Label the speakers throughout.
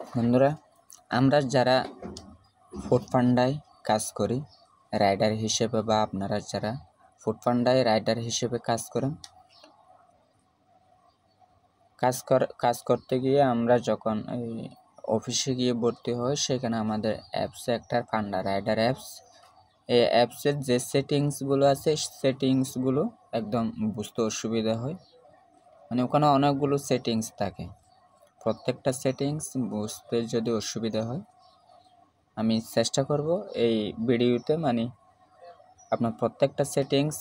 Speaker 1: বন্ধুরা, আমরা যারা ফুড পান্ডায় কাজ করি রাইডার হিসেবে, বা আপনারা যারা ফুড পান্ডায় রাইডার হিসেবে কাজ করেন, কাজ করতে গিয়ে আমরা যখন এই অফিসে গিয়ে ভর্তি হই, সেখানে আমাদের অ্যাপসে একটা পান্ডা রাইডার অ্যাপস, এই অ্যাপসের যে সেটিংসগুলো আছে সেটিংসগুলো একদম বুঝতে অসুবিধা হয়। মানে ওখানে অনেকগুলো সেটিংস থাকে, প্রত্যেকটা সেটিংস বুঝতে যদি অসুবিধা হয়, আমি চেষ্টা করব এই ভিডিওতে আপনার প্রত্যেকটা সেটিংস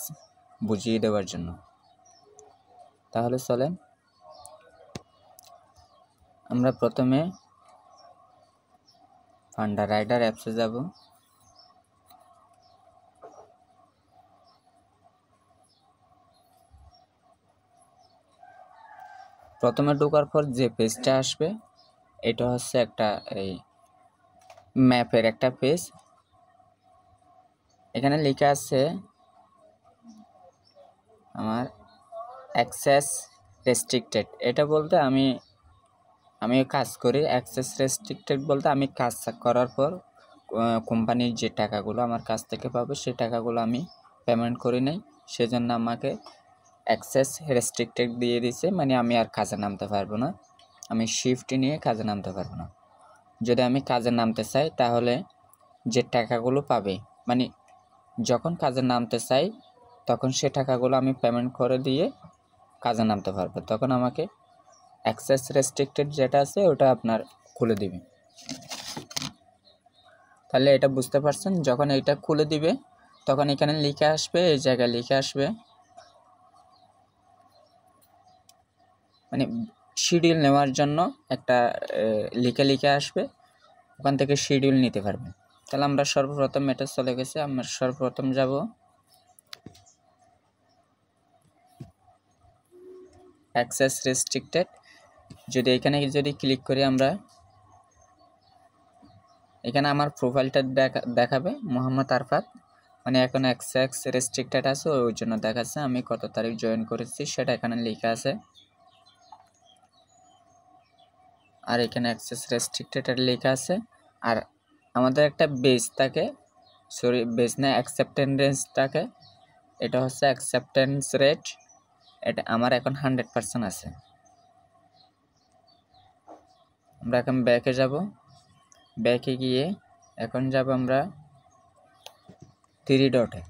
Speaker 1: বুঝিয়ে দেওয়ার জন্য। তাহলে চলেন আমরা প্রথমে পান্ডা রাইডার অ্যাপসে যাব। প্রথমে ঢোকার পর যে পেজটা আসবে, এটা হচ্ছে একটা এই ম্যাপের একটা পেজ। এখানে লেখা আছে আমার অ্যাক্সেস রেস্ট্রিক্টেড। এটা বলতে আমি কাজ করি। অ্যাক্সেস রেস্ট্রিক্টেড বলতে আমি কাজ করার পর কোম্পানির যে টাকাগুলো আমার কাছ থেকে পাবে, সেই টাকাগুলো আমি পেমেন্ট করি নাই, সেজন্য আমাকে অ্যাক্সেস রেস্ট্রিক্টেড দিয়ে দিছে। মানে আমি আর কাজে নামতে পারবো না, আমি শিফট নিয়ে কাজে নামতে পারবো না। যদি আমি কাজে নামতে চাই, তাহলে যে টাকাগুলো পাবে, মানে যখন কাজে নামতে চাই তখন সে টাকাগুলো আমি পেমেন্ট করে দিয়ে কাজে নামতে পারবো। তখন আমাকে অ্যাক্সেস রেস্ট্রিক্টেড যেটা আছে ওটা আপনার খুলে দিবে। তাহলে এটা বুঝতে পারছেন, যখন এটা খুলে দিবে তখন এখানে লিখে আসবে, এই জায়গায় লিখে আসবে মানে শিডিউল নেওয়ার জন্য একটা লিখে আসবে, ওখান থেকে শিডিউল নিতে পারবেন। তাহলে আমরা সর্বপ্রথম এটা চলে গেছে, আমরা সর্বপ্রথম যাব অ্যাক্সেস রেস্ট্রিক্টেড। এখানে ক্লিক করি আমরা, এখানে আমার প্রোফাইলটা দেখাবে মোহাম্মদ আরফাত, মানে এখন অ্যাক্সেস রেস্ট্রিক্টেড আছে, ওই জন্য দেখাচ্ছে। আমি কত তারিখ জয়েন করেছি সেটা এখানে লেখা আছে, আর এখানে অ্যাক্সেস রেস্ট্রিক্টেড লেখা আছে। আর আমাদের একটা বেস থাকে, বেস না, অ্যাকসেপ্টেন্স থাকে। এটা হচ্ছে অ্যাকসেপ্টেন্স রেট, এটা আমার এখন 100% আছে। আমরা এখন ব্যাকে যাব, ব্যাকে গিয়ে এখন যাব আমরা 3 ডটে,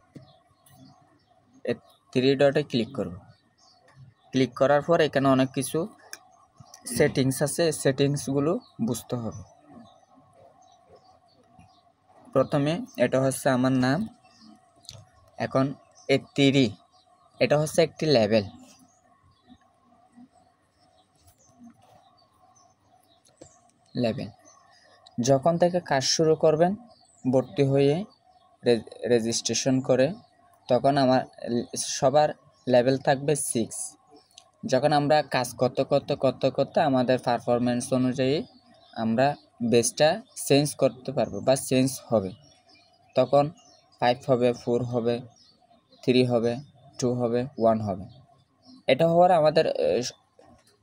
Speaker 1: 3 ডটে ক্লিক করব। ক্লিক করার পর এখানে অনেক কিছু সেটিংস আছে, সেটিংসগুলো বুঝতে হবে। প্রথমে এটা হচ্ছে আমার নাম, এখন এই 3 এটা হচ্ছে একটি লেভেল। যখন থেকে কাজ শুরু করবেন, ভর্তি হয়ে রেজিস্ট্রেশন করে, তখন আমার সবার লেভেল থাকবে 6। যখন আমরা কাজ করতে আমাদের পারফরমেন্স অনুযায়ী আমরা বেসটা চেঞ্জ করতে পারবো বা চেঞ্জ হবে, তখন 5 হবে, 4 হবে, 3 হবে, 2 হবে, 1 হবে। এটা হওয়ার আমাদের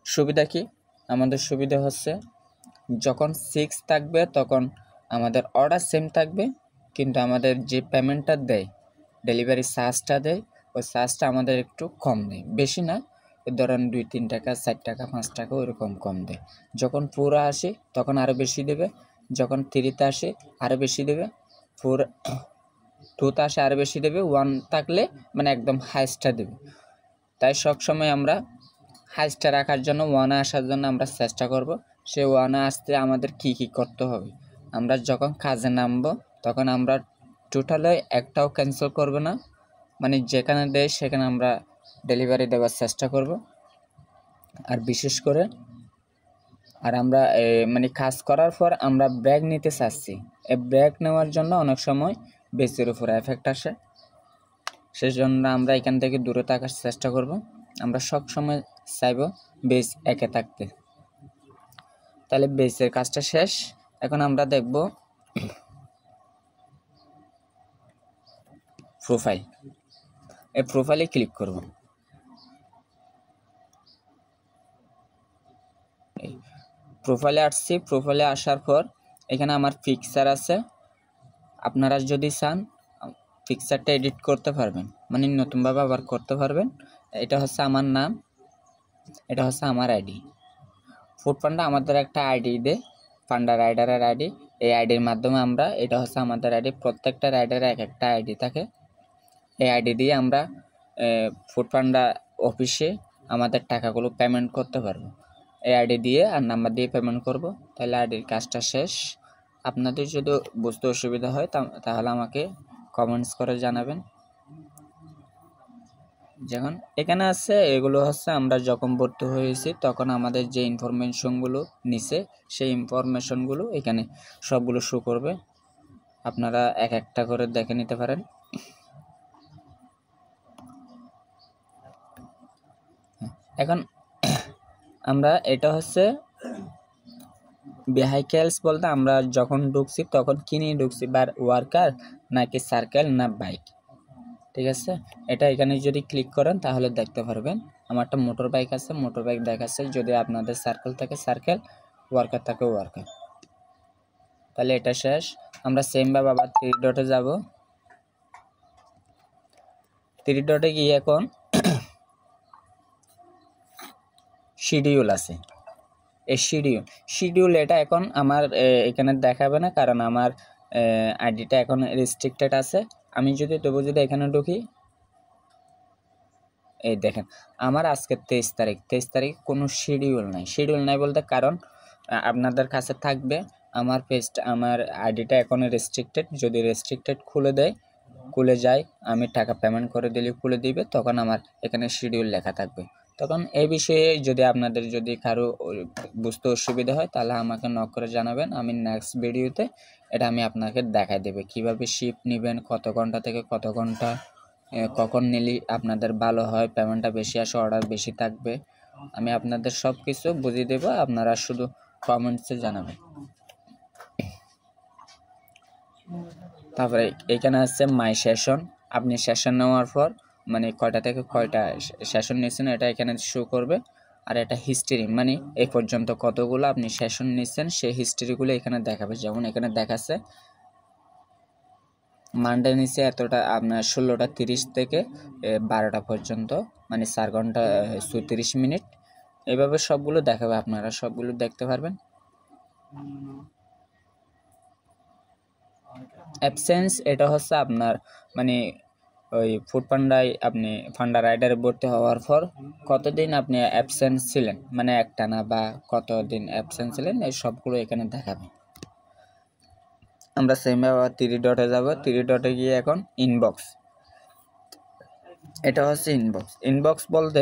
Speaker 1: সুবিধা কি? আমাদের সুবিধা হচ্ছে যখন 6 থাকবে তখন আমাদের অর্ডার সেম থাকবে, কিন্তু আমাদের যে পেমেন্টটা দেয়, ডেলিভারি চার্জটা দেয়, ওই চার্জটা আমাদের একটু কম দেয়, বেশি না, ধরেন 2-3 টাকা, 4 টাকা, 5 টাকা ওইরকম কম দেয়। যখন 4 আসে তখন আরও বেশি দেবে, যখন 3-তে আসে আরও বেশি দেবে, 2-তে আসে আরও বেশি দেবে, 1 থাকলে মানে একদম হাইস্টটা দেবে। তাই সবসময় আমরা হাইস্টটা রাখার জন্য, 1-এ আসার জন্য আমরা চেষ্টা করব। সে 1-এ আসতে আমাদের কি করতে হবে? আমরা যখন কাজে নামবো তখন আমরা টোটালে একটাও ক্যান্সেল করব না, মানে যেখানে দেয় সেখানে আমরা ডেলিভারি দেওয়ার চেষ্টা করব। আর বিশেষ করে আমরা মানে কাজ করার পর আমরা ব্রেক নিতে চাচ্ছি, এই ব্রেক নেওয়ার জন্য অনেক সময় বেসের উপর এফেক্ট আসে, সেজন্য আমরা এখান থেকে দূরে থাকার চেষ্টা করব। আমরা সব সময় চাইব বেস একে থাকতে। তাহলে বেসের কাজটা শেষ, এখন আমরা দেখব প্রোফাইল। এই প্রোফাইলে ক্লিক করব। প্রোফাইলে আসছি। প্রোফাইলে আসার পর এখানে আমার পিকচার আছে। আপনারা যদি চান পিকচারটা এডিট করতে পারবেন, মানে নতুনভাবে আবার করতে পারবেন। এটা হচ্ছে আমার নাম, এটা হচ্ছে আমার আইডি। ফুড পান্ডা আমাদের একটা আইডি দেয়, পান্ডা রাইডারের আইডি। এই আইডির মাধ্যমে আমরা, এটা হচ্ছে আমাদের আইডি, প্রত্যেকটা রাইডারের এক একটা আইডি থাকে। এই আইডি দিয়ে আমরা ফুড পান্ডা অফিসে আমাদের টাকাগুলো পেমেন্ট করতে পারবো। এই আইডি দিয়ে আর নাম্বার দিয়ে পেমেন্ট করব, তাহলে আইডির কাজটা শেষ। আপনাদের যদি বুঝতে অসুবিধা হয় তাহলে আমাকে কমেন্টস করে জানাবেন। যেমন এখানে আছে, এগুলো হচ্ছে আমরা যখন ভর্তি হয়েছি তখন আমাদের যে ইনফরমেশনগুলো নিছে সেই ইনফরমেশনগুলো এখানে সবগুলো শো করবে। আপনারা এক একটা করে দেখে নিতে পারেন। এখন আমরা, এটা হচ্ছে ভেহিকেলস বলতে আমরা যখন ঢুকছি তখন কি নিয়ে ঢুকছি, বা ওয়ার্কার নাকি সার্কেল না বাইক, ঠিক আছে। এটা এখানে যদি ক্লিক করেন তাহলে দেখতে পারবেন আমারটা মোটর বাইক আছে, মোটর বাইক দেখাচ্ছে। যদি আপনাদের সার্কেল থাকে সার্কেল, ওয়ার্কার থাকে ওয়ার্কার। তাহলে এটা শেষ। আমরা সেমভাবে আবার 3 ডটে যাব। 3 ডটে গিয়ে এখন শিডিউল আছে। এই শিডিউল এটা এখন আমার এখানে দেখাবে না, কারণ আমার আইডিটা এখন রেস্ট্রিক্টেড আছে। আমি যদি এখানে ঢুকি, এই দেখেন আমার আজকে 23 তারিখ কোনো শিডিউল নাই বলতে, কারণ আপনাদের কাছে থাকবে আমার পেজটা, আমার আইডিটা এখন রেস্ট্রিক্টেড। যদি রেস্ট্রিক্টেড খুলে যায়, আমি টাকা পেমেন্ট করে দিলে খুলে দিবে, তখন আমার এখানে শিডিউল লেখা থাকবে। তখন এই বিষয়ে যদি আপনাদের যদি কারো বুঝতে অসুবিধা হয় তাহলে আমাকে নক করে জানাবেন। আমি নেক্সট ভিডিওতে এটা আমি আপনাকে দেখাই দেবে কিভাবে শিপ নেবেন, কত ঘন্টা থেকে কত ঘন্টা, কখন নিলে আপনাদের ভালো হয়, পেমেন্টটা বেশি আসে, অর্ডার বেশি থাকবে, আমি আপনাদের সব কিছু বুঝিয়ে দেবো। আপনারা শুধু কমেন্টসে জানাবেন। তারপরে এখানে আছে মাই সেশন। আপনি সেশন নেওয়ার পর মানে কয়টা থেকে কয়টা সেশন নিয়েছেন এটা এখানে শো করবে। আর এটা হিস্ট্রি, মানে এই পর্যন্ত কতগুলো আপনি সেশন নিয়েছেন সেই হিস্ট্রিগুলো এখানে দেখাবে। যেমন এখানে দেখাচ্ছে মানডে নিচে এতটা, আপনার 16:30 থেকে 12টা পর্যন্ত, মানে 4 ঘন্টা 34 মিনিট। এভাবে সবগুলো দেখাবে, আপনারা সবগুলো দেখতে পারবেন। অ্যাবসেন্স, এটা হচ্ছে আপনার মানে ওই ফুড পান্ডায় আপনি পান্ডা রাইডারে ভর্তি হওয়ার পর কতদিন আপনি অ্যাবসেন্স ছিলেন, মানে একটানা বা কতদিন অ্যাবসেন্স ছিলেন, এই সবগুলো এখানে দেখাবে। আমরা সেমভাবে আবার 3 ডটে যাব। 3 ডটে গিয়ে এখন ইনবক্স, এটা হচ্ছে ইনবক্স বলতে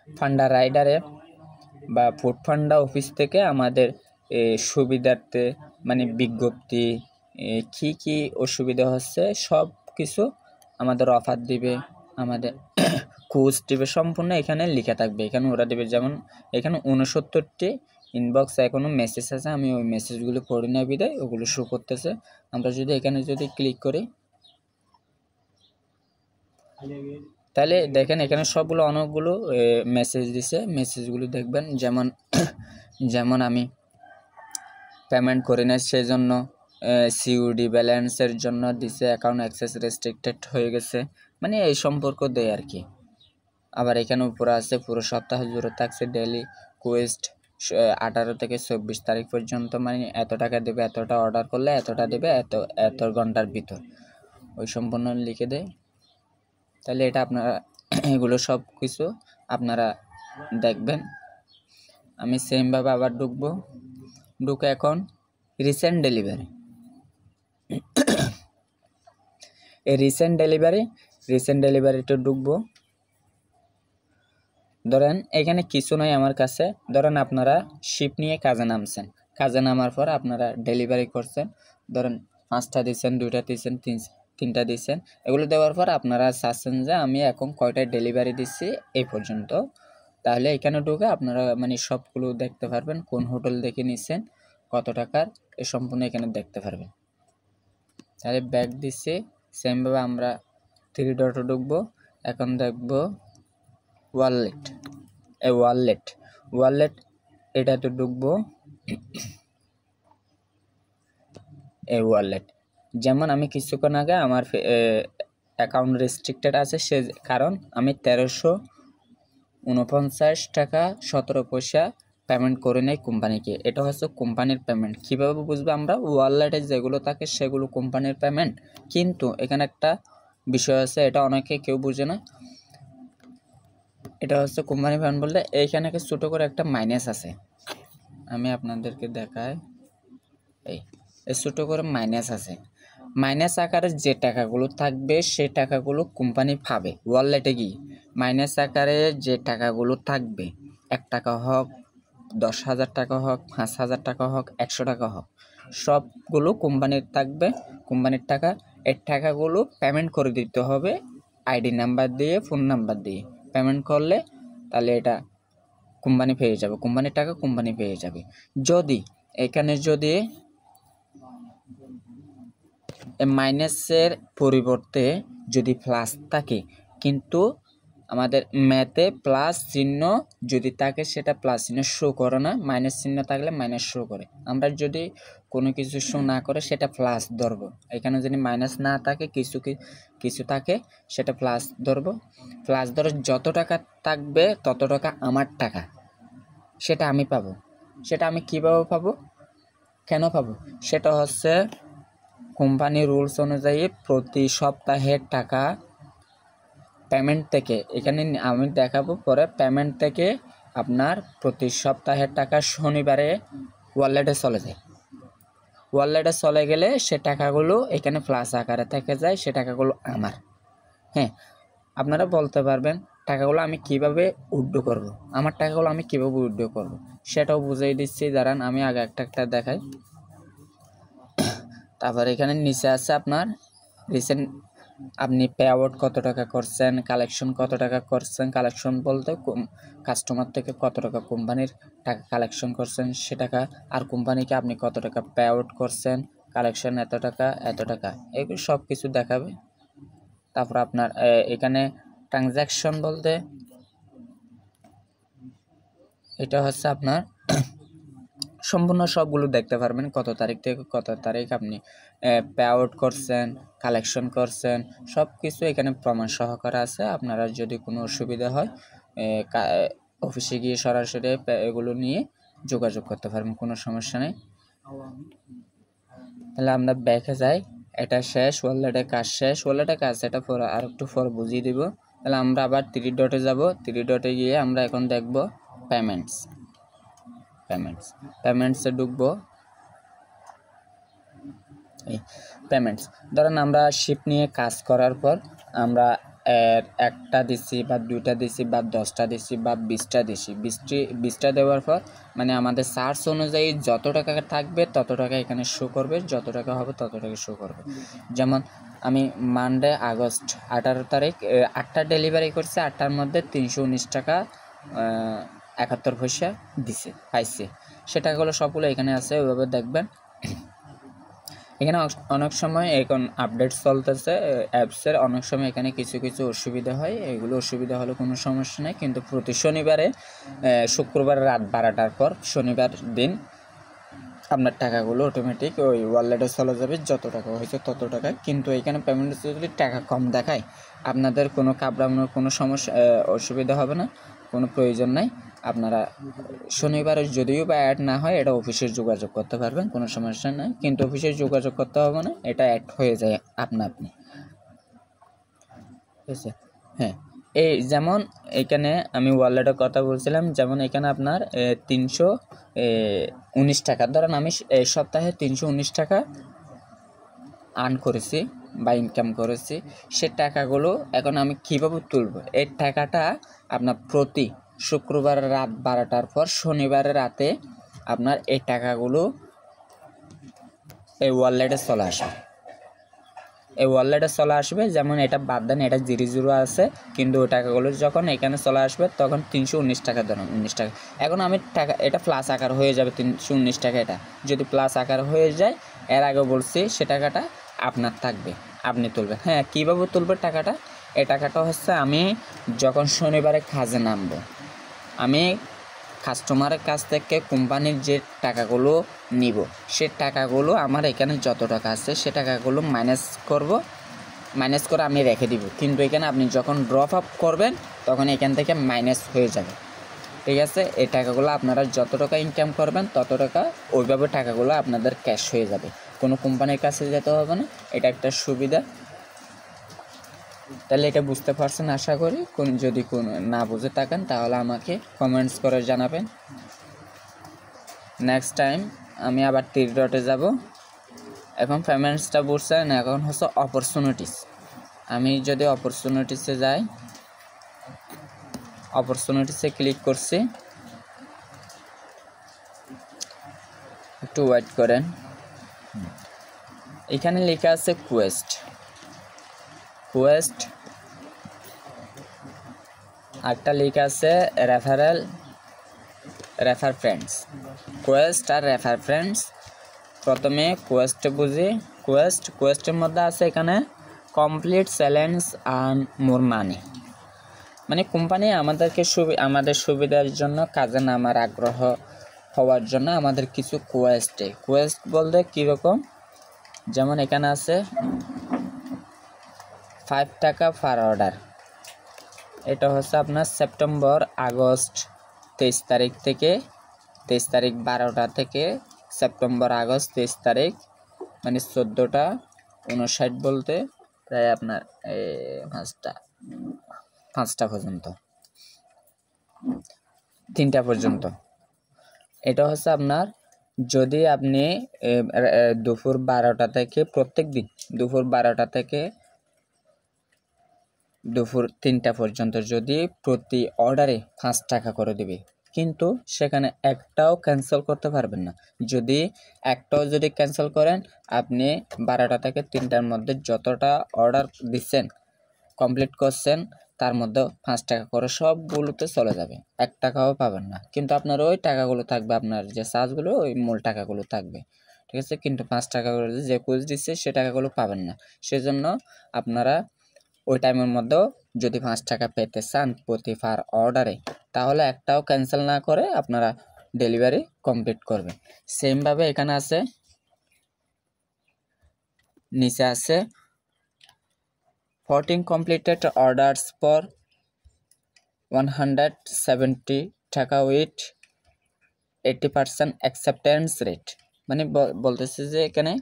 Speaker 1: ফান্ডা রাইডারে বা ফুড ফান্ডা অফিস থেকে আমাদের সুবিধার্থে, মানে বিজ্ঞপ্তি কি কি অসুবিধা হচ্ছে সব কিছু আমাদের অফার দিবে, আমাদের কোচ দিবে, সম্পূর্ণ এখানে লেখা থাকবে। এখানে ওরা দেবে, যেমন এখানে 69টি ইনবক্স এখনও মেসেজ আছে, আমি ওই মেসেজগুলো পড়ি না বিদায় ওগুলো শো করতেছে। আমরা যদি এখানে যদি ক্লিক করি তাহলে দেখেন এখানে সবগুলো অনেকগুলো মেসেজ দিছে, মেসেজগুলো দেখবেন। যেমন আমি পেমেন্ট করে নেই সেই জন্য সিইউডি ব্যালেন্সের জন্য দিছে, অ্যাকাউন্ট অ্যাক্সেস রেস্ট্রিক্টেড হয়ে গেছে, মানে এই সম্পর্ক দেয় আর কি। আবার এখানে উপরে আছে পুরো সপ্তাহ জুড়ে থাকছে ডেইলি কোয়েস্ট 18 থেকে 24 তারিখ পর্যন্ত, মানে এত টাকা দেবে, এতটা অর্ডার করলে এতটা দেবে, এত ঘন্টার ভিতর ওই সম্পূর্ণ লিখে দেয়। তাহলে এটা আপনারা এগুলো সব কিছু আপনারা দেখবেন। আমি সেমভাবে আবার ঢুকে এখন রিসেন্ট ডেলিভারিতে ঢুকবো। ধরেন এখানে কিছু নয় আমার কাছে, ধরেন আপনারা শিপ নিয়ে কাজে নামার পর আপনারা ডেলিভারি করছেন, ধরেন 5টা দিচ্ছেন, 2টা দিচ্ছেন, 3টা দিচ্ছেন। এগুলো দেওয়ার পর আপনারা চাচ্ছেন যে আমি এখন কয়টা ডেলিভারি দিচ্ছি এই পর্যন্ত। তাহলে এখানে ঢুকে আপনারা মানে সবগুলো দেখতে পারবেন, কোন হোটেল দেখে নিচ্ছেন, কত টাকার, এ সম্পূর্ণ এখানে দেখতে পারবেন। তাহলে ব্যাক দিচ্ছি, সেমভাবে আমরা 3 ডটে ঢুকবো। এখন দেখব ওয়ালেট, এটাতে ঢুকবো। এই ওয়ালেট, যেমন আমি কিছুক্ষণ আগে আমার অ্যাকাউন্ট রেস্ট্রিক্টেড আছে, সে কারণ আমি 1349 টাকা 17 পয়সা পেমেন্ট করে নেই কোম্পানিকে। এটা হচ্ছে কোম্পানির পেমেন্ট। কীভাবে বুঝবো আমরা? ওয়ালেটে যেগুলো থাকে সেগুলো কোম্পানির পেমেন্ট, কিন্তু এখানে একটা বিষয় আছে, এটা অনেকে কেউ বুঝে না। এটা হচ্ছে কোম্পানি পেমেন্ট বলতে এইখানে ছোটো করে একটা মাইনাস আছে, আমি আপনাদেরকে দেখাই। এই ছোটো করে মাইনাস আছে, মাইনাস আকারে যে টাকাগুলো থাকবে সেই টাকাগুলো কোম্পানি পাবে ওয়ালেটে গিয়ে। মাইনাস আকারে যে টাকাগুলো থাকবে, 1 টাকা হোক, 10,000 টাকা হোক, 5,000 টাকা হোক, 100 টাকা হোক, সবগুলো কোম্পানির থাকবে, কোম্পানির টাকা। এই টাকাগুলো পেমেন্ট করে দিতে হবে আইডি নাম্বার দিয়ে, ফোন নাম্বার দিয়ে। পেমেন্ট করলে তাহলে এটা কোম্পানি পেয়ে যাবে, কোম্পানির টাকা কোম্পানি পেয়ে যাবে। যদি এখানে যদি মাইনাসের পরিবর্তে যদি প্লাস থাকে, কিন্তু আমাদের ম্যাথে প্লাস চিহ্ন যদি থাকে সেটা প্লাস চিহ্ন শো করে না, মাইনাস চিহ্ন থাকলে মাইনাস শো করে। আমরা যদি কোনো কিছু শো না করে সেটা প্লাস ধরবো, এখানে যদি মাইনাস না থাকে কিছু থাকে সেটা প্লাস ধরবো। প্লাস ধরে যত টাকা থাকবে তত টাকা আমার টাকা, সেটা আমি পাবো। সেটা আমি কীভাবে পাবো, কেন পাবো? সেটা হচ্ছে কোম্পানির রুলস অনুযায়ী প্রতি সপ্তাহের টাকা পেমেন্ট থেকে, এখানে আমি দেখাবো পরে, পেমেন্ট থেকে আপনার প্রতি সপ্তাহের টাকা শনিবারে ওয়ালেটে চলে যায়। ওয়ালেটে চলে গেলে সে টাকাগুলো এখানে প্লাস আকারে থেকে যায়, সে টাকাগুলো আমার। হ্যাঁ, আপনারা বলতে পারবেন টাকাগুলো আমি কিভাবে উইথড্র করব, আমার টাকাগুলো আমি কিভাবে উইথড্র করব সেটাও বুঝিয়ে দিচ্ছি। দাঁড়ান আমি আগে একটা দেখাই। তারপর এখানে নিচে আছে আপনার রিসেন্ট, আপনি পে আউট কত টাকা করছেন, কালেকশন কত টাকা করছেন। কালেকশন বলতে কাস্টমার থেকে কত টাকা কোম্পানির টাকা কালেকশন করছেন সে টাকা, আর কোম্পানিকে আপনি কত টাকা পে আউট করছেন, কালেকশন এত টাকা এত টাকা, এগুলো সব কিছু দেখাবে। তারপর আপনার এখানে ট্রানজ্যাকশন বলতে এটা হচ্ছে আপনার সম্পূর্ণ সবগুলো দেখতে পারবেন, কত তারিখ থেকে কত তারিখ আপনি পে আউট করছেন, কালেকশন করছেন, সব কিছু এখানে প্রমাণ সহকারে আছে। আপনারা যদি কোনো অসুবিধা হয় অফিসে গিয়ে সরাসরি এগুলো নিয়ে যোগাযোগ করতে পারবেন, কোনো সমস্যা নেই। তাহলে আমরা ব্যাকে যাই, এটা শেষ, ওয়ালেটে কাজ শেষ। ওয়ালেটে কাজ এটা পরে আর একটু পরে বুঝিয়ে দিব। তাহলে আমরা আবার 3 ডটে যাব, 3 ডটে গিয়ে আমরা এখন দেখব পেমেন্টসে ঢুকবো। এই পেমেন্টস, ধরেন আমরা শিপ নিয়ে কাজ করার পর আমরা একটা দিছি বা 2টা দিছি বা 10টা দিছি বা 20টা দিছি, 20টা দেওয়ার পর মানে আমাদের চার্জ অনুযায়ী যত টাকা থাকবে তত টাকা এখানে শো করবে, যত টাকা হবে তত টাকা শো করবে। যেমন আমি মানডে আগস্ট 18 তারিখ 8টা ডেলিভারি করছি, 8টার মধ্যে 319 টাকা 71 পয়সা পাইছে। সেটাগুলো সবগুলো এখানে আছে, ওইভাবে দেখবেন। এখানে অনেক সময় এখন আপডেট চলতেছে অ্যাপসের, অনেক সময় এখানে কিছু অসুবিধা হয়, এগুলো অসুবিধা হলে কোনো সমস্যা নেই। কিন্তু প্রতি শনিবারে শুক্রবার রাত 12টার পর শনিবার দিন আপনার টাকাগুলো অটোমেটিক ওই ওয়ালেটে চলে যাবে, যত টাকা হয়েছে তত টাকা। কিন্তু এখানে পেমেন্ট যদি টাকা কম দেখায় আপনাদের কোনো কাবড়ানোর কোনো সমস্যা অসুবিধা হবে না, কোনো প্রয়োজন নাই। আপনারা শনিবারে যদিও বা অ্যাড না হয় এটা অফিসে যোগাযোগ করতে পারবেন, কোনো সমস্যা নাই। কিন্তু অফিসে যোগাযোগ করতে হবে না, এটা অ্যাড হয়ে যায় আপনি ঠিক আছে। হ্যাঁ, এই যেমন এখানে আমি ওয়ালেটের কথা বলছিলাম, যেমন এখানে আপনার 319 টাকা, ধরেন আমি এই সপ্তাহে 319 টাকা আর্ন করেছি বা ইনকাম করেছি। সে টাকাগুলো এখন আমি কীভাবে তুলব? এই টাকাটা আপনার প্রতি শুক্রবার রাত 12টার পর শনিবারের রাতে আপনার এই টাকাগুলো এই ওয়ালেটে চলে আসবে। যেমন এটা বাদ দেন, এটা 00 আছে, কিন্তু ওই টাকাগুলো যখন এখানে চলে আসবে তখন 319 টাকা, ধরুন 19 টাকা। এখন আমি টাকা এটা প্লাস আকার হয়ে যাবে, 319 টাকা এটা যদি প্লাস আকার হয়ে যায়, এর আগে বলছি সে টাকাটা আপনার থাকবে, আপনি তুলবেন। হ্যাঁ, কীভাবে তুলবে টাকাটা? এই টাকাটা হচ্ছে আমি যখন শনিবারে কাজে নামবো, আমি কাস্টমারের কাছ থেকে কোম্পানির যে টাকাগুলো নিব সে টাকাগুলো আমার এখানে যত টাকা আছে সে টাকাগুলো মাইনাস করে আমি রেখে দিব, কিন্তু এখানে আপনি যখন ড্রপ আপ করবেন তখন এখান থেকে মাইনাস হয়ে যাবে। ঠিক আছে, এই টাকাগুলো আপনারা যত টাকা ইনকাম করবেন তত টাকা ওইভাবে টাকাগুলো আপনাদের ক্যাশ হয়ে যাবে, কোনো কোম্পানির কাছে যেতে হবে না। এটা একটা সুবিধা। তাহলে এটা বুঝতে পারছেন আশা করি। যদি না বুঝে থাকেন তাহলে আমাকে কমেন্টস করে জানাবেন। নেক্সট টাইম আমি আবার 3 ডটে যাব। এখন পেমেন্টসটা বুঝছেন, এখন হচ্ছে অপরচুনিটিস। আমি যদি অপরচুনিটিসে যাই, অপরচুনিটিসে ক্লিক করছি, একটু ওয়েট করেন। এখানে লেখা আছে কোয়েস্ট একটা লেখা আছে রেফার ফ্রেন্ডস। কোয়েস্ট আর রেফার ফ্রেন্ডস। প্রথমে কোয়েস্ট বুঝি। কোয়েস্টের মধ্যে আছে এখানে কমপ্লিট চ্যালেঞ্জ আর্ন মোর মানি, মানে কোম্পানি আমাদের সুবিধার জন্য কাজে নামার আগ্রহ হওয়ার জন্য আমাদের কিছু কোয়েস্ট বলতে কীরকম, যেমন এখানে আছে 5 টাকা পার অর্ডার। এটা হচ্ছে আপনার সেপ্টেম্বর আগস্ট 23 তারিখ থেকে 23 তারিখ 12টা থেকে সেপ্টেম্বর আগস্ট 23 তারিখ, মানে 14টা 59 বলতে প্রায় আপনার 5টা পর্যন্ত, 3টা পর্যন্ত। এটা হচ্ছে আপনার, যদি আপনি দুপুর 12টা থেকে প্রত্যেক দিন দুপুর 12টা থেকে দুপুর 3টা পর্যন্ত যদি প্রতি অর্ডারে 5 টাকা করে দেবে, কিন্তু সেখানে একটাও ক্যান্সেল করতে পারবেন না। যদি একটাও ক্যান্সেল করেন, আপনি 12টা থেকে 3টার মধ্যে যতটা অর্ডার দিচ্ছেন কমপ্লিট করছেন তার মধ্যে 5 টাকা করে সবগুলোতে চলে যাবে, 1 টাকাও পাবেন না। কিন্তু আপনার ওই টাকাগুলো থাকবে, আপনার যে চার্জগুলো ওই মূল টাকাগুলো থাকবে। ঠিক আছে, কিন্তু 5 টাকা করে যে কুইজ দিচ্ছে সে টাকাগুলো পাবেন না। সেজন্য আপনারা ওই টাইমের মধ্যেও যদি 5 টাকা পেতে চান প্রতি পার অর্ডারে, তাহলে একটাও ক্যান্সেল না করে আপনারা ডেলিভারি কমপ্লিট করবেন। সেমভাবে এখানে আছে, নিচে আছে 14 completed orders for 170 টাকা উইথ 80% অ্যাকসেপ্টেন্স রেট, মানে বলতেছে যে এখানে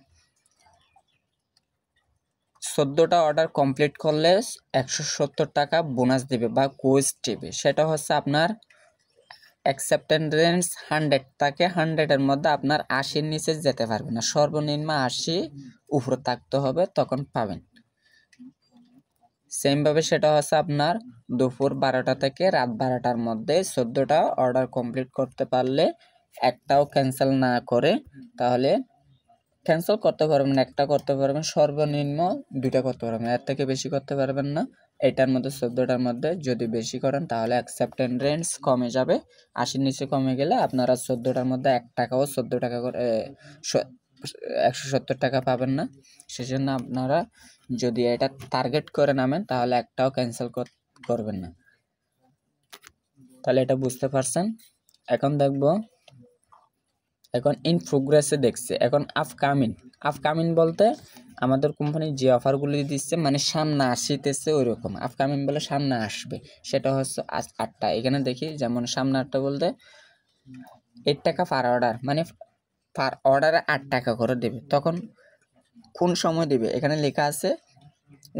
Speaker 1: 14টা অর্ডার কমপ্লিট করলে 170 টাকা বোনাস দেবে বা কোয়েস্ট দেবে। সেটা হচ্ছে আপনার অ্যাকসেপ্টেন্স রেট 100 থাকে, 100-এর মধ্যে আপনার 80-র নিচে যেতে পারবে না, সর্বনিম্ন 80 উপরে থাকতে হবে, তখন পাবেন। সেমভাবে সেটা হচ্ছে আপনার দুপুর 12টা থেকে রাত 12টার মধ্যে 14টা অর্ডার কমপ্লিট করতে পারলে, একটাও ক্যান্সেল না করে, তাহলে ক্যান্সেল করতে পারবেন, একটা করতে পারবেন, সর্বনিম্ন 2টা করতে পারবেন, এর থেকে বেশি করতে পারবেন না। এটার মধ্যে 14টার মধ্যে যদি বেশি করেন তাহলে অ্যাকসেপ্টেন্স রেট কমে যাবে, 80-র নিচে কমে গেলে আপনারা 14টার মধ্যে 1 টাকাও 14 টাকা করে 170 টাকা পাবেন না। সেজন্য আপনারা যদি এটা টার্গেট করে নামেন তাহলে একটাও ক্যান্সেল করবেন না। তাহলে এটা বুঝতে পারছেন। এখন দেখব, এখন ইন প্রোগ্রেসে দেখছে, এখন আপকামিং বলতে আমাদের কোম্পানি যে অফারগুলি দিচ্ছে, মানে সামনে আসিতেছে ওই রকম। আপকামিং বলে সামনে আসবে, সেটা হচ্ছে 8টা। এখানে দেখি, যেমন সামনে 8টা বলতে 8 টাকা পার অর্ডার, মানে পার অর্ডারে 8 টাকা করে দেবে। তখন কোন সময় দেবে, এখানে লেখা আছে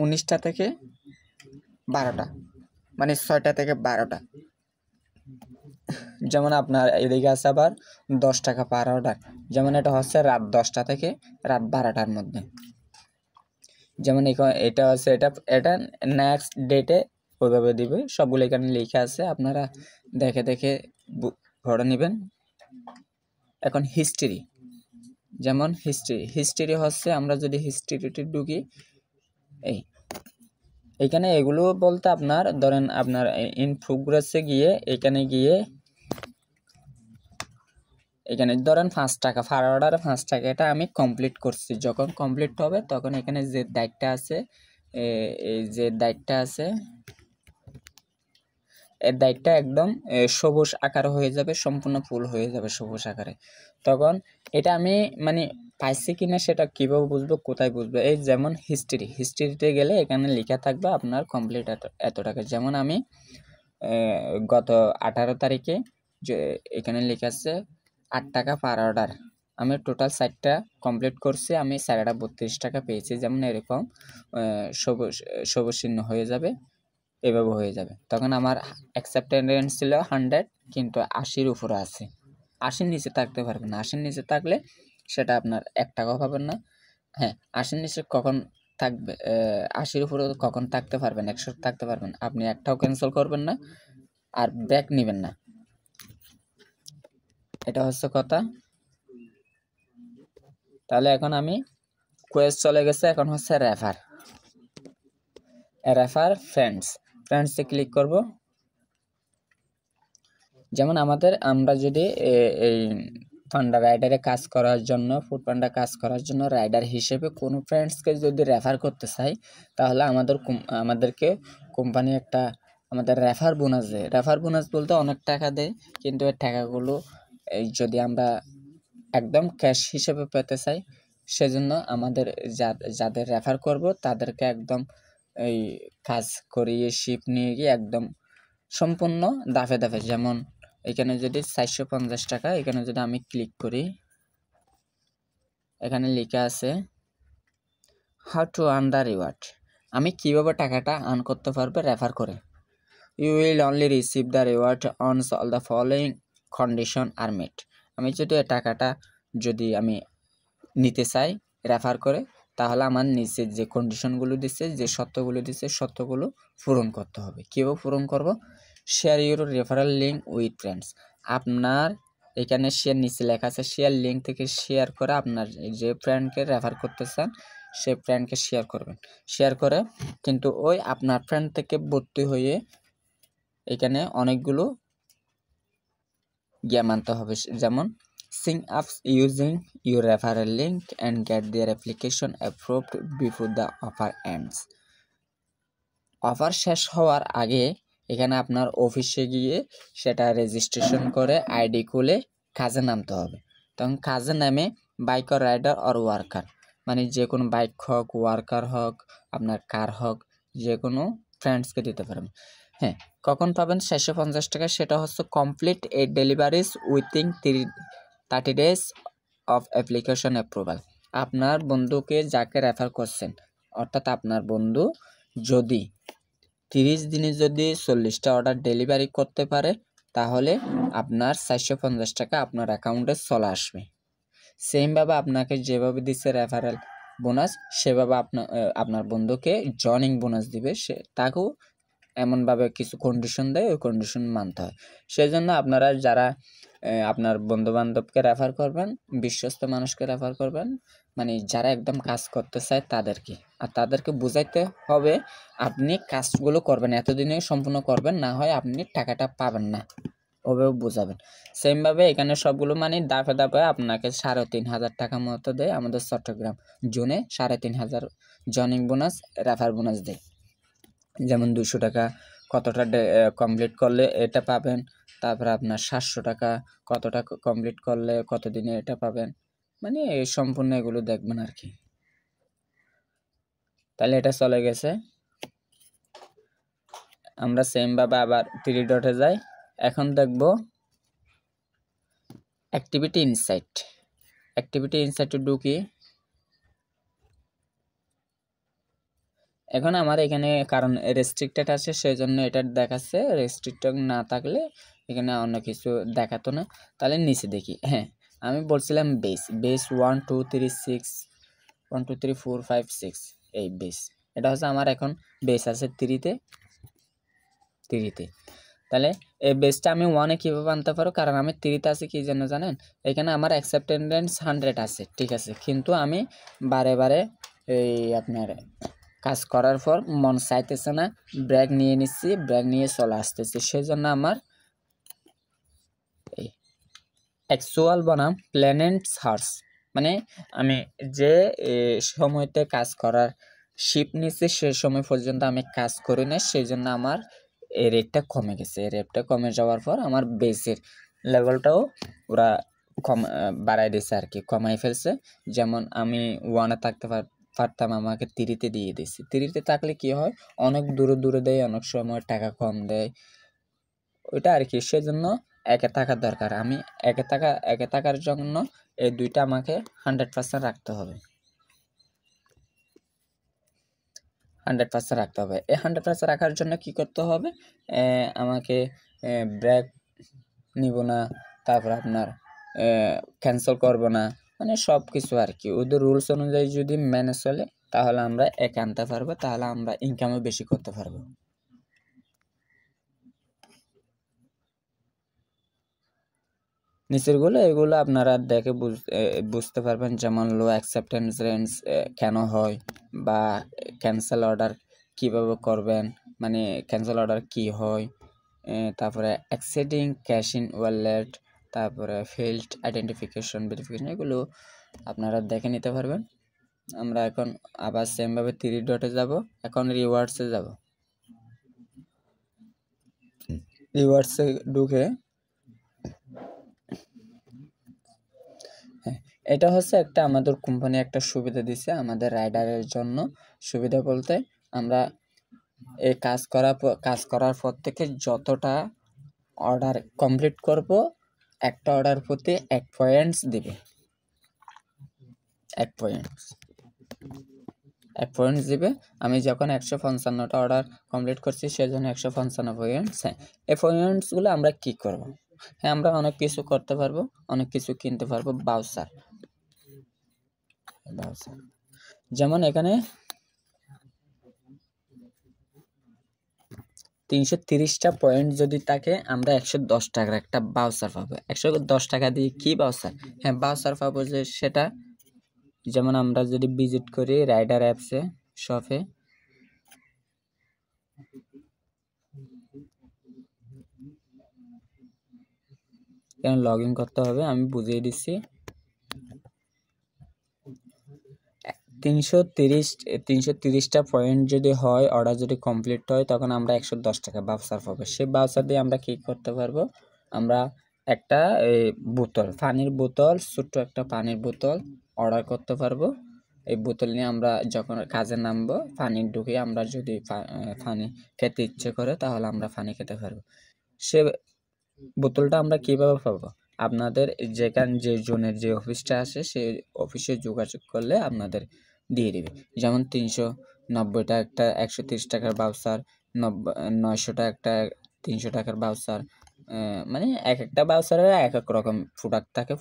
Speaker 1: 19টা থেকে 12টা, মানে 6টা থেকে 12টা। যেমন আপনার এদিকে আছে আবার 10 টাকা পার অর্ডার, যেমন এটা হচ্ছে রাত 10টা থেকে রাত 12টার মধ্যে। যেমন এটা হচ্ছে এটা নেক্সট ডেটে ওইভাবে দিবে, সবগুলো এখানে লেখা আছে, আপনারা দেখে পড়ে নেবেন। এখন হিস্ট্রি, যেমন হিস্ট্রি হচ্ছে, আমরা যদি হিস্ট্রিতে ঢুকি, এইখানে এগুলো বলতে আপনার ধরেন আপনার ইন প্রোগ্রেসে গিয়ে এখানে ধরেন 5 টাকা পার অর্ডারে 5 টাকা, এটা আমি কমপ্লিট করছি। যখন কমপ্লিট হবে তখন এখানে যে দায়িত্বটা আছে, এই যে দায়িত্বটা আছে, এর দাগটা একদম সবুজ আকার হয়ে যাবে, সম্পূর্ণ ফুল হয়ে যাবে সবুজ আকারে। তখন এটা আমি মানে পাইছি কিনা সেটা কীভাবে বুঝবো, কোথায় বুঝবো? এই যেমন হিস্ট্রিতে গেলে এখানে লেখা থাকবে আপনার কমপ্লিট এত টাকা। যেমন আমি গত 18 তারিখে যে এখানে লেখা আছে 8 টাকা পার অর্ডার, আমি টোটাল 60টা কমপ্লিট করছি, আমি স্যারেরা 32 টাকা পেয়েছি। যেমন এরকম সবুজ সবুজ চিহ্ন হয়ে যাবে, এভাবে হয়ে যাবে। তখন আমার অ্যাকসেপ্টেন্স ছিল 100, কিন্তু 80-র উপরে আছে। 80-র নিচে থাকতে পারবেন না। 80-র নিচে থাকলে সেটা আপনার 1 টাকাও পাবেন না। হ্যাঁ, 80-র নিচে কখন থাকবে, 80-র উপরে কখন থাকতে পারবেন, 100 থাকতে পারবেন। আপনি একটাও ক্যান্সেল করবেন না আর ব্যাক নেবেন না, এটা হচ্ছে কথা। তাহলে এখন আমি কোয়েস চলে গেছে, এখন হচ্ছে রেফার ফ্রেন্ডসে ক্লিক করব। যেমন আমরা যদি এই পান্ডা রাইডারে কাজ করার জন্য, ফুড পান্ডা কাজ করার জন্য রাইডার হিসেবে কোনো ফ্রেন্ডসকে যদি রেফার করতে চাই, তাহলে আমাদেরকে কোম্পানি একটা আমাদের রেফার বোনাস দেয়। রেফার বোনাস বলতে অনেক টাকা দেয়, কিন্তু এর টাকাগুলো যদি আমরা একদম ক্যাশ হিসেবে পেতে চাই, সেজন্য আমাদের যাদের রেফার করব তাদেরকে একদম এই কাজ করিয়ে শিপ নিয়ে গিয়ে একদম সম্পূর্ণ দাফে দাফে, যেমন এখানে যদি 450 টাকা, এখানে যদি আমি ক্লিক করি, এখানে লেখা আছে how to earn the reward. আমি কিভাবে টাকাটা আর্ন করতে পারবো রেফার করে। You will only receive the reward once all the following condition are met. আমি যদি টাকাটা আমি নিতে চাই রেফার করে, তাহলে আমার নিচে যে কন্ডিশনগুলো দিচ্ছে, যে শর্তগুলো দিচ্ছে, শর্তগুলো পূরণ করতে হবে। কীভাবে পূরণ করব? Share your referral link with friends. আপনার এখানে শেয়ার নিচে লেখা আছে, শেয়ার লিঙ্ক থেকে শেয়ার করে আপনার যে ফ্রেন্ডকে রেফার করতে চান সেই ফ্রেন্ডকে শেয়ার করবেন। শেয়ার করে কিন্তু ওই আপনার ফ্রেন্ড থেকে ভর্তি হয়ে এখানে অনেকগুলো জ্ঞান মানতে হবে। যেমন sign up using your referral link and get their application approved before the offer ends. Offer শেষ হওয়ার আগে এখানে আপনার অফিসে গিয়ে সেটা রেজিস্ট্রেশন করে আইডি খুলে কাজে নামতে হবে। তখন কাজে নামে bike or rider or worker, মানে যে কোনো বাইক হোক, ওয়ার্কার হোক, আপনার কার হোক, যে কোনো ফ্রেন্ডসকে দিতে পারবেন। হ্যাঁ, কখন পাবেন 450 টাকা? সেটা হচ্ছে complete A deliveries within 30 days of application approval. আপনার বন্ধুকে যাকে রেফার করছেন, অর্থাৎ আপনার বন্ধু যদি 30 দিনে যদি 40টা অর্ডার ডেলিভারি করতে পারে, তাহলে আপনার 450 টাকা আপনার অ্যাকাউন্টে চলে আসবে। সেমভাবে আপনাকে যেভাবে দিচ্ছে রেফারেল বোনাস, সেভাবে আপনার বন্ধুকে জয়নিং বোনাস দিবে, তাকেও এমনভাবে কিছু কন্ডিশন দেয়, ওই কন্ডিশন মানতে হয়। সেই জন্য আপনারা যারা আপনার বন্ধুবান্ধবকে রেফার করবেন, বিশ্বস্ত মানুষকে রেফার করবেন, মানে যারা একদম কাজ করতে চায় তাদেরকে, আর তাদেরকে বুঝাইতে হবে আপনি কাজগুলো করবেন, এতদিনে সম্পূর্ণ করবেন, না হয় আপনি টাকাটা পাবেন না, ওভাবে বোঝাবেন। সেমভাবে এখানে সবগুলো মানে দাপে দাপে আপনাকে 3,500 টাকা মতো দেয়। আমাদের চট্টগ্রাম জোনে 3,500 জয়নিং বোনাস, রেফার বোনাস দেয়। যেমন 200 টাকা কতটা কমপ্লিট করলে এটা পাবেন, তারপরে আপনার 700 টাকা কতটা কমপ্লিট করলে কতদিনে এটা পাবেন, মানে সম্পূর্ণ এগুলো দেখবেন আর কি। তাহলে এটা চলে গেছে। আমরা সেমভাবে আবার 3 ডটে যাই। এখন দেখব অ্যাক্টিভিটি ইনসাইটে ঢুকি। এখন আমার এখানে কারণ রেস্ট্রিক্টেড আছে, সেই জন্য এটা দেখাচ্ছে। রেস্ট্রিক্টেড না থাকলে এখানে অন্য কিছু দেখাতো না। তাহলে নিচে দেখি। হ্যাঁ, আমি বলছিলাম বেস 1 2 3 6 1 2 3 4 5 6, এই বেস, এটা হচ্ছে আমার এখন বেস আছে 3তে। তাহলে এই বেসটা আমি 1-এ কীভাবে আনতে পারো? কারণ আমি 3তে আছি, কী জন্য জানেন? এখানে আমার অ্যাকসেপ্টেন্স 100 আছে, ঠিক আছে, কিন্তু আমি বারে বারে এই আপনার কাজ করার পর মন চাইতেছে না, ব্রেক নিয়ে নিচ্ছি, ব্রেক নিয়ে চলে আসতেছি। সেই জন্য আমার এই অ্যাকচুয়াল বনাম প্ল্যানেন্ট সার্চ, মানে আমি যে সময়তে কাজ করার শিপ নিচ্ছি সে সময় পর্যন্ত আমি কাজ করি না, সেই জন্য আমার এই রেটটা কমে গেছে। এই রেটটা কমে যাওয়ার পর আমার বেসের লেভেলটাও ওরা বাড়াই দিয়েছে আর কি, কমাই ফেলছে। যেমন আমি 1-এ থাকতে পারতাম, আমাকে 3-তে দিয়ে দিয়েছে। 3-তে থাকলে কি হয়, অনেক দূরে দেয়, অনেক সময় টাকা কম দেয়, ওইটা আর কি। সেজন্য 1-এ থাকার দরকার। আমি 1-এ থাকার জন্য এই দুইটা আমাকে 100% রাখতে হবে, 100% রাখতে হবে। এই 100% রাখার জন্য কি করতে হবে, আমাকে ব্রেক নিব না, তারপর আপনার ক্যান্সেল করব না, মানে সব কিছু আর কি ওদের রুলস অনুযায়ী যদি মেনে চলে, তাহলে আমরা আনতে পারবো, তাহলে আমরা ইনকামও বেশি করতে পারবো। নিচেরগুলো এগুলো আপনারা দেখে বুঝতে পারবেন, যেমন লো অ্যাকসেপ্টেন্স রেঞ্জ কেন হয়, বা ক্যান্সেল অর্ডার কিভাবে করবেন, মানে ক্যান্সেল অর্ডার কি হয়, তারপরে অ্যাক্সেডিং ক্যাশ ইন ওয়ালেট, তারপরে ফেইল্ড আইডেন্টিফিকেশন ভেরিফিকেশন, এগুলো আপনারা দেখে নিতে পারবেন। আমরা এখন আবার সেমভাবে 3 ডটে যাব, এখন রিওয়ার্ডসে যাব। রিওয়ার্ডসে ঢুকে এটা হচ্ছে একটা আমাদের কোম্পানি একটা সুবিধা দিছে আমাদের রাইডারের জন্য। সুবিধা বলতে, আমরা এই কাজ করার পর থেকে যতটা অর্ডার কমপ্লিট করব, একটা অর্ডার প্রতি 1 পয়েন্টস দিবে, 1 পয়েন্টস দিবে। আমি যখন 155টা অর্ডার কমপ্লিট করছি, সেজন্য 155 পয়েন্টস। হ্যাঁ, এই পয়েন্টসগুলো আমরা কি করব, হ্যাঁ আমরা অনেক কিছু করতে পারবো, অনেক কিছু কিনতে পারবো। বাউচার, যেমন এখানে 330টা পয়েন্ট যদি থাকে, আমরা 110 টাকার একটা বাউচার পাবো। 110 টাকা দিয়ে কি বাউচার, হ্যাঁ বাউচার পাবো, যে সেটা যেমন আমরা যদি ভিজিট করি রাইডার অ্যাপসে শপে, এখানে লগ ইন করতে হবে, আমি বুঝিয়ে দিচ্ছি। 330টা পয়েন্ট যদি হয়, অর্ডার যদি কমপ্লিট হয়, তখন আমরা 110 টাকা বাউচার পাবো। সেই বাউচার দিয়ে আমরা কি করতে পারবো, আমরা একটা বোতল, পানির বোতল, ছোট্ট একটা পানির বোতল অর্ডার করতে পারবো। এই বোতল নিয়ে আমরা যখন কাজে নামবো, পানি ঢুকিয়ে আমরা যদি পানি খেতে ইচ্ছে করে, তাহলে আমরা পানি খেতে পারবো। সে বোতলটা আমরা কিভাবে পাবো, আপনাদের যে জোনের যে অফিসটা আছে, সেই অফিসে যোগাযোগ করলে আপনাদের দিয়ে দিবে। যেমন 390টা একটা 130 টাকার বাউচার, 900টা একটা 300 টাকার বাউচার, মানে এক একটা বাউচারের এক এক রকম প্রোডাক্ট থাকে,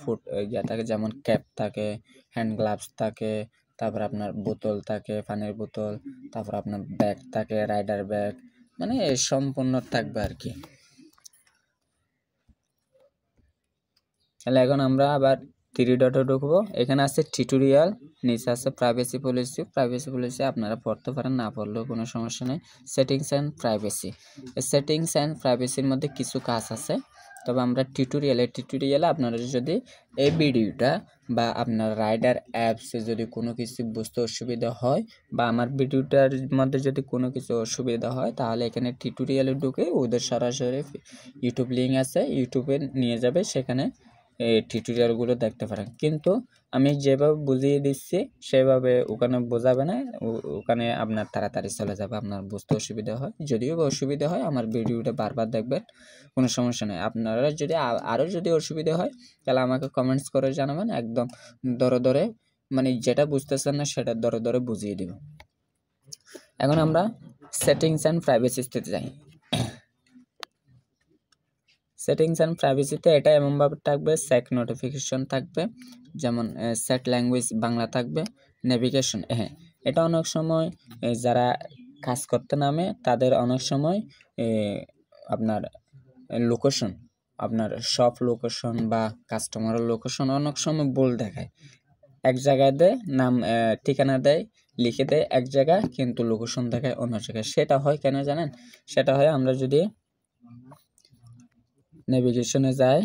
Speaker 1: থাকে, যেমন ক্যাপ থাকে, হ্যান্ড গ্লাভস থাকে, তারপর আপনার বোতল থাকে, পানির বোতল, তারপর আপনার ব্যাগ থাকে, রাইডার ব্যাগ, মানে সম্পূর্ণ থাকবে আর কি। তাহলে এখন আমরা আবার 3 ডটে ঢুকবো। এখানে আছে টিউটোরিয়াল, নিচে আছে প্রাইভেসি পলিসি। প্রাইভেসি পলিসি আপনারা পড়তে পারেন, না পড়লেও কোনো সমস্যা নেই। Settings and privacy, settings and প্রাইভেসির মধ্যে কিছু কাজ আছে, তবে আমরা টিউটোরিয়ালে আপনারা যদি এই ভিডিওটা বা আপনার রাইডার অ্যাপসে যদি কোনো কিছু বুঝতে অসুবিধা হয়, বা আমার ভিডিওটার মধ্যে যদি কোনো কিছু অসুবিধা হয়, তাহলে এখানে টিউটোরিয়ালে ঢুকে ওদের সরাসরি ইউটিউব লিঙ্ক আছে, ইউটিউবে নিয়ে যাবে, সেখানে এই টিউটোরিয়ালগুলো দেখতে পারেন। কিন্তু আমি যেভাবে বুঝিয়ে দিচ্ছি সেভাবে ওখানে বোঝাবে না, ওখানে আপনার তাড়াতাড়ি চলে যাবে, আপনার বুঝতে অসুবিধা হয়। যদিও অসুবিধা হয়, আমার ভিডিওটা বারবার দেখবেন, কোনো সমস্যা নেই। আপনারা যদি আরও যদি অসুবিধা হয়, তাহলে আমাকে কমেন্টস করে জানাবেন, একদম দরে মানে যেটা বুঝতেছেন না সেটা দরে বুঝিয়ে দেব। এখন আমরা সেটিংস অ্যান্ড প্রাইভেসিতে যাই। সেটিংস অ্যান্ড প্রাইভেসিতে এটা এমনভাবে থাকবে, সেট নোটিফিকেশন থাকবে, যেমন সেট ল্যাঙ্গুয়েজ বাংলা থাকবে, নেভিগেশন, হ্যাঁ এটা অনেক সময় যারা কাজ করতে নামে তাদের অনেক সময় আপনার লোকেশন, আপনার শপ লোকেশন বা কাস্টমারের লোকেশন অনেক সময় ভুল দেখায়। এক জায়গায় দেয় নাম, ঠিকানা দেয়, লিখে দেয় এক জায়গায়, কিন্তু লোকেশন দেখায় অন্য জায়গায়। সেটা হয় কেন জানেন, সেটা হয় আমরা যদি নেভিগেশনে যায়,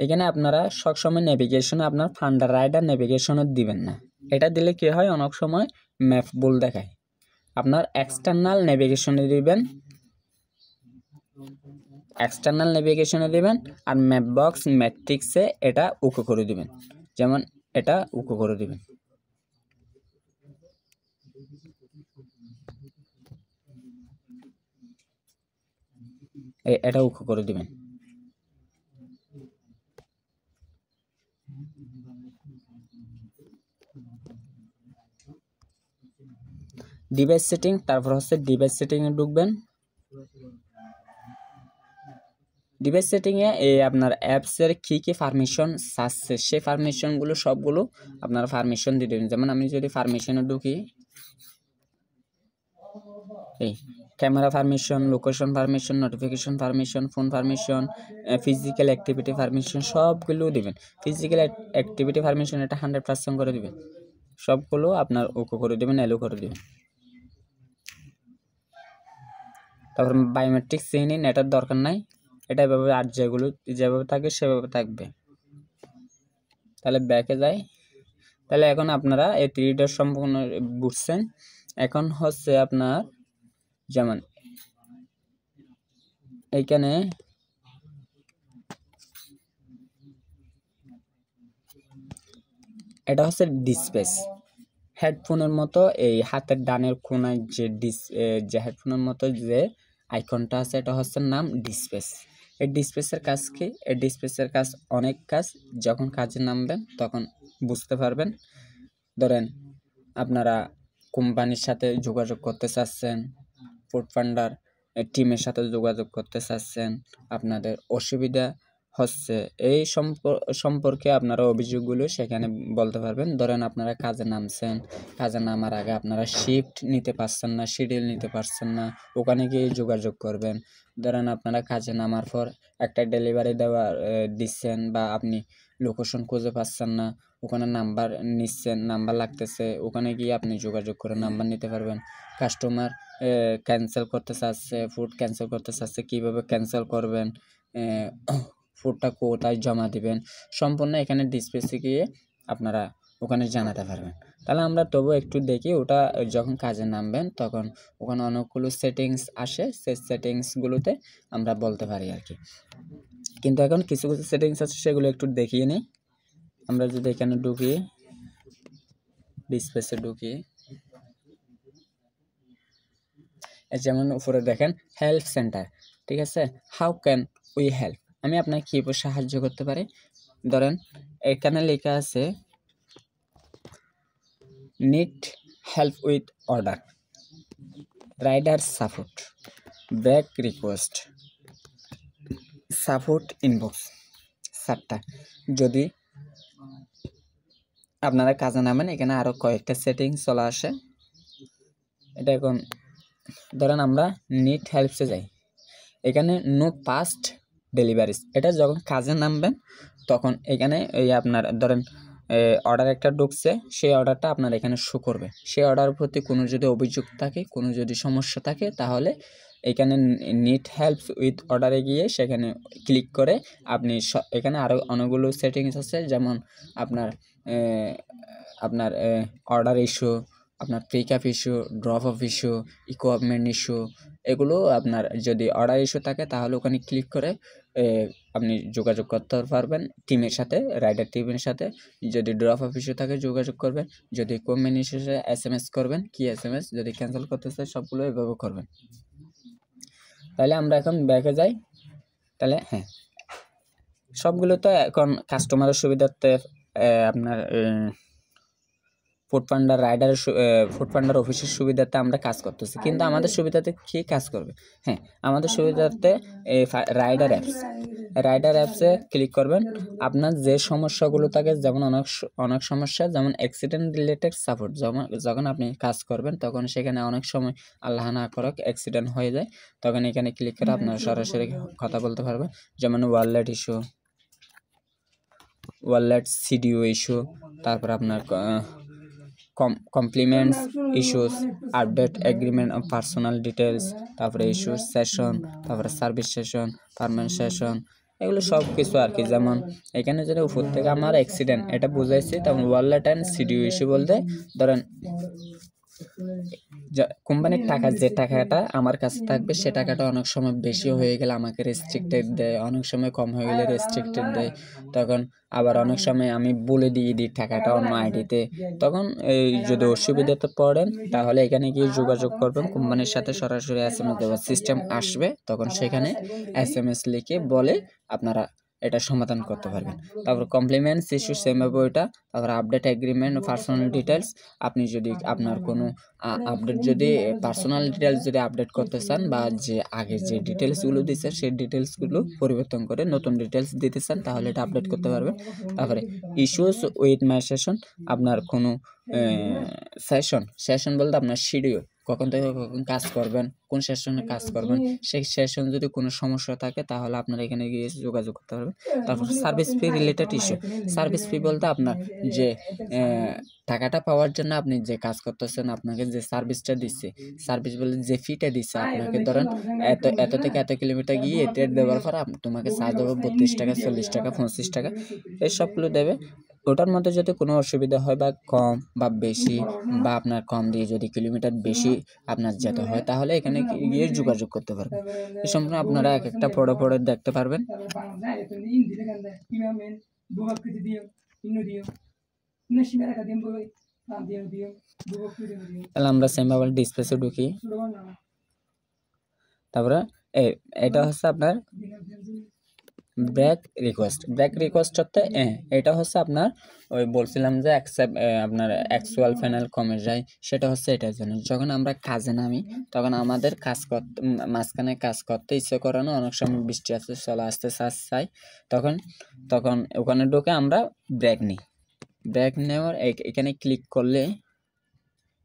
Speaker 1: এখানে আপনারা সবসময় নেভিগেশনে আপনার ফান্ডার রাইডার নেভিগেশনে দিবেন না। এটা দিলে কি হয়, অনেক সময় ম্যাপ ভুল দেখায়। আপনার এক্সটার্নাল নেভিগেশনে দিবেন, আর ম্যাপ বক্স ম্যাট্রিক্সে এটা উকো করে দিবেন, যেমন এটা উকো করে দিবেন। এটা উকো করে দিবেন। ডিভাইস সেটিং, তারপর হচ্ছে ডিভাইস সেটিংয়ে ঢুকবেন। ডিভাইস সেটিংয়ে আপনার অ্যাপসের কী পারমিশন চাচ্ছে সেই পারমিশনগুলো সবগুলো আপনারা পারমিশন দিয়ে দেবেন। যেমন আমি যদি পারমিশনে ঢুকি, এই camera permission, location permission, notification permission, phone permission, physical activity permission সবগুলো দিবেন। ফিজিক্যাল অ্যাক্টিভিটি পারমিশন এটা 100% করে দিবেন, সবগুলো আপনার ওকে করে দেবেন, এলো করে দেবেন। তারপর বায়োমেট্রিক সিন ইন, এটার দরকার নাই, এটা এভাবে আর যেভাবে থাকে সেভাবে থাকবে। তাহলে ব্যাকে যাই। তাহলে এখন আপনারা এই 3D সম্পূর্ণ বুঝছেন। এখন হচ্ছে আপনার যেমন এইখানে এটা হচ্ছে ডিসপ্লেস, হেডফোনের মতো এই হাতের ডানের কোনায় যে হেডফোনের মতো যে আইকনটা আছে এটা হচ্ছে নাম ডিসপ্লেস। এই ডিসপ্লেসের কাজ কি? এই ডিসপ্লেসের কাজ অনেক কাজ, যখন কাজে নামবেন তখন বুঝতে পারবেন। ধরেন আপনারা কোম্পানির সাথে যোগাযোগ করতে চাচ্ছেন, ফুডপান্ডার টিমের সাথে যোগাযোগ করতে চাচ্ছেন, আপনাদের অসুবিধা হচ্ছে এই সম্পর্কে আপনারা অভিযোগগুলো সেখানে বলতে পারবেন। ধরেন আপনারা কাজে নামছেন, কাজে নামার আগে আপনারা শিফট নিতে পারছেন না, শিডিউল নিতে পারছেন না, ওখানে গিয়ে যোগাযোগ করবেন। ধরেন আপনারা কাজে নামার পর একটা ডেলিভারি দিচ্ছেন বা আপনি লোকেশন খুঁজে পাচ্ছেন না, ওখানে নাম্বার নিচ্ছেন, নাম্বার লাগতেছে, ওখানে গিয়ে আপনি যোগাযোগ করে নাম্বার নিতে পারবেন। কাস্টমার ক্যান্সেল করতে চাচ্ছে, ফুড ক্যান্সেল করতে চাচ্ছে, কীভাবে ক্যান্সেল করবেন, ফুডটা কোথায় জমা দিবেন, সম্পূর্ণ এখানে ডিসপ্লেসে গিয়ে আপনারা ওখানে জানাতে পারবেন। তাহলে আমরা তবু একটু দেখি, ওটা যখন কাজে নামবেন তখন ওখানে অনেকগুলো সেটিংস আসে, সেই সেটিংসগুলোতে আমরা বলতে পারি আর কি। কিন্তু এখন কিছু কিছু সেটিংস আছে সেগুলো একটু দেখিয়ে নিই। আমরা যদি এখানে ঢুকি, ডিসপ্লেসে ঢুকি, যেমন উপরে দেখেন হেল্প সেন্টার, ঠিক আছে, হাউ ক্যান উই হেল্প, আমি আপনাকে কীভাবে সাহায্য করতে পারি। ধরেন এখানে লেখা আছে need help with order, rider support, back request, support inbox, 7টা। যদি আপনারা কাজে নামেন এখানে আরও কয়েকটা সেটিংস চলে আসে। এটা এখন ধরেন আমরা নিড হেল্পসে যাই, এখানে নো পাস্ট ডেলিভারিস, এটা যখন কাজে নামবেন তখন এখানে এই আপনার ধরেন অর্ডার একটা ঢুকছে, সেই অর্ডারটা আপনার এখানে শো করবে। সেই অর্ডারের প্রতি কোনো যদি অভিযোগ থাকে, কোনো যদি সমস্যা থাকে, তাহলে এখানে নিড হেল্প উইথ অর্ডারে গিয়ে সেখানে ক্লিক করে আপনি এখানে আরও অনেকগুলো সেটিংস আছে, যেমন আপনার অর্ডার ইস্যু, আপনার pick up issue, drop off issue, equipment issue, এগুলো আপনার যদি অর্ডার ইস্যু থাকে তাহলে ওখানে ক্লিক করে আপনি যোগাযোগ করতে পারবেন টিমের সাথে, রাইডার টিমের সাথে। যদি ড্রপ অফ ইস্যু থাকে যোগাযোগ করবেন, যদি ইকুইপমেন্ট ইস্যু SMS করবেন, কি SMS, যদি ক্যান্সেল করতে চাই সবগুলো এভাবে করবেন। তাহলে আমরা এখন ব্যাকে যাই। তাহলে হ্যাঁ, সবগুলো তো এখন কাস্টমারের সুবিধার্থে আপনার ফুডপান্ডার অফিসের সুবিধাতে আমরা কাজ করতেছি, কিন্তু আমাদের সুবিধাতে কি কাজ করবে? হ্যাঁ, আমাদের সুবিধাতে রাইডার অ্যাপসে ক্লিক করবেন। আপনার যে সমস্যাগুলো থাকে, যেমন অনেক সমস্যা, যেমন অ্যাক্সিডেন্ট রিলেটেড সাপোর্ট, যখন আপনি কাজ করবেন তখন সেখানে অনেক সময় আল্লাহ না করুক অ্যাক্সিডেন্ট হয়ে যায়, তখন এখানে ক্লিক করে আপনারা সরাসরি কথা বলতে পারবেন। যেমন ওয়ালেট CDO ইস্যু, তারপর আপনার compliments issues, update agreement of personal details, তারপরে ইস্যুস সেশন, তারপরে সার্ভিস সেশন, পারমানেন্ট সেশন, এগুলো সব কিছু আর কি। যেমন এখানে যেটা উপর থেকে আমার অ্যাক্সিডেন্ট এটা বুঝাইছি, তেমন ওয়ালেট অ্যান্ড CDO ইস্যু বলতে ধরেন কোম্পানির টাকা যে টাকাটা আমার কাছে থাকবে সে টাকাটা অনেক সময় বেশি হয়ে গেলে আমাকে রেস্ট্রিক্টেড দেয়, অনেক সময় কম হয়ে গেলে রেস্ট্রিক্টেড দেয়। তখন আবার অনেক সময় আমি বলে দিয়ে দিই টাকাটা অন্য আইডিতে। তখন এই যদি অসুবিধাতে পড়েন তাহলে এখানে গিয়ে যোগাযোগ করবেন কোম্পানির সাথে, সরাসরি SMS দেওয়ার সিস্টেম আসবে, তখন সেখানে SMS লিখে বলে আপনারা এটা সমাধান করতে পারবেন। তারপর কমপ্লিমেন্টস ইস্যু সেম হবে ওইটা। তারপর আপডেট এগ্রিমেন্ট, পার্সোনাল ডিটেলস, আপনি যদি আপনার কোনো আপডেট যদি পার্সোনাল ডিটেলস যদি আপডেট করতে চান বা যে আগে যে ডিটেলসগুলো দিচ্ছে সেই ডিটেলসগুলো পরিবর্তন করে নতুন ডিটেলস দিতে চান তাহলে এটা আপডেট করতে পারবেন। তারপরে ইস্যুস উইথ মাই সেশন, আপনার কোনো সেশন বলতে আপনার শিডিউল, কখন থেকে কখন কাজ করবেন, কোন সেশনে কাজ করবেন, সেই সেশন যদি কোনো সমস্যা থাকে তাহলে আপনারা এখানে গিয়ে যোগাযোগ করতে পারবেন। তারপর সার্ভিস ফি রিলেটেড ইস্যু, সার্ভিস ফি বলতে আপনার যে টাকাটা পাওয়ার জন্য আপনি যে কাজ করতেছেন, আপনাকে যে সার্ভিসটা দিচ্ছে, সার্ভিস বলতে যে ফিটা দিচ্ছে আপনাকে, ধরেন এত থেকে এত কিলোমিটার গিয়ে এটা দেওয়ার পর তোমাকে চার্জ দেবো 32 টাকা, 40 টাকা, 25 টাকা, এই সবগুলো দেবে। ওটার মধ্যে যদি কোনো অসুবিধা হয় বা কম বা বেশি বা আপনার কম দিয়ে যদি কিলোমিটার বেশি আপনার যেতে হয় তাহলে এখানে গিয়ে যোগাযোগ করতে পারবেন। এই সম্পূর্ণ আপনারা এক একটা পড়ে দেখতে পারবেন। তাহলে আমরা সেমভাবে ডিসপ্লেসে ঢুকি। তারপরে এটা হচ্ছে আপনার ব্রেক রিকোয়েস্ট হতে এটা হচ্ছে আপনার ওই বলছিলাম যে আপনার অ্যাকচুয়াল ফাইনাল কমে যায়, সেটা হচ্ছে এটার জন্য যখন আমরা কাজে নামি তখন আমাদের কাজ করতে মাঝখানে কাজ করতে ইচ্ছে করে না, অনেক সময় বৃষ্টি আসতে চলে আসতে চাই, তখন ওখানে ঢুকে আমরা ব্রেক নিই। ব্রেক নেওয়ার এখানে ক্লিক করলে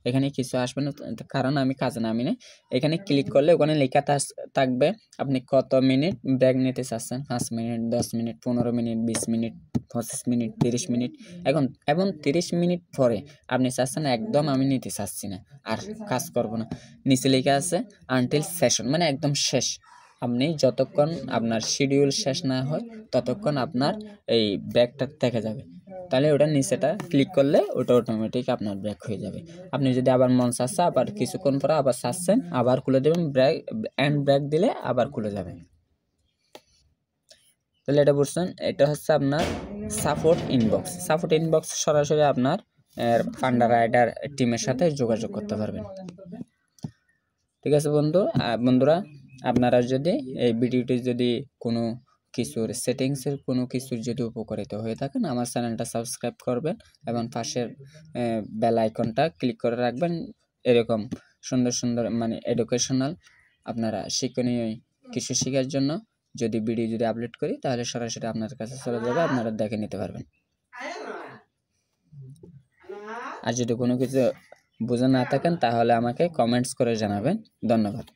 Speaker 1: এখানে কিছু আসবে না, কারণ আমি কাজে নামি না। এখানে ক্লিক করলে ওখানে লেখা থাকবে আপনি কত মিনিট ব্রেক নিতে চাচ্ছেন, 5 minute, 10 minute, 15 minute, 20 minute, 25 minute, 30 minute. এবং 30 মিনিট পরে আপনি চাচ্ছেন একদম আমি নিতে চাচ্ছি না, আর কাজ করব না, নিচে লেখা আছে আনটিল সেশন, মানে একদম শেষ। আপনি যতক্ষণ আপনার শিডিউল শেষ না হয় ততক্ষণ আপনার এই ব্রেকটা থেকে যাবে। তাহলে ওটা নিচেটা ক্লিক করলে ওটা অটোমেটিক আপনার ব্রেক হয়ে যাবে। আপনি যদি আবার মন চাচ্ছে আবার কিছুক্ষণ পরে আবার চাচ্ছেন আবার খুলে দেবেন, ব্রেক দিলে আবার খুলে যাবে। তাহলে এটা বুঝছেন, এটা হচ্ছে আপনার সাপোর্ট ইনবক্স সরাসরি আপনার পান্ডা রাইডার টিমের সাথে যোগাযোগ করতে পারবেন। ঠিক আছে বন্ধুরা, আপনারা যদি এই ভিডিওটি যদি কোনো কিছুর সেটিংসের কোনো কিছুর যদি উপকারিত হয়ে থাকেন আমার চ্যানেলটা সাবস্ক্রাইব করবেন এবং পাশের বেল আইকনটা ক্লিক করে রাখবেন। এরকম সুন্দর মানে এডুকেশনাল আপনারা শিক্ষণীয় কিছু শেখার জন্য যদি ভিডিও যদি আপলোড করি তাহলে সরাসরি আপনার কাছে চলে যাবে, আপনারা দেখে নিতে পারবেন। আর যদি কোনো কিছু বুঝে না থাকেন তাহলে আমাকে কমেন্টস করে জানাবেন। ধন্যবাদ।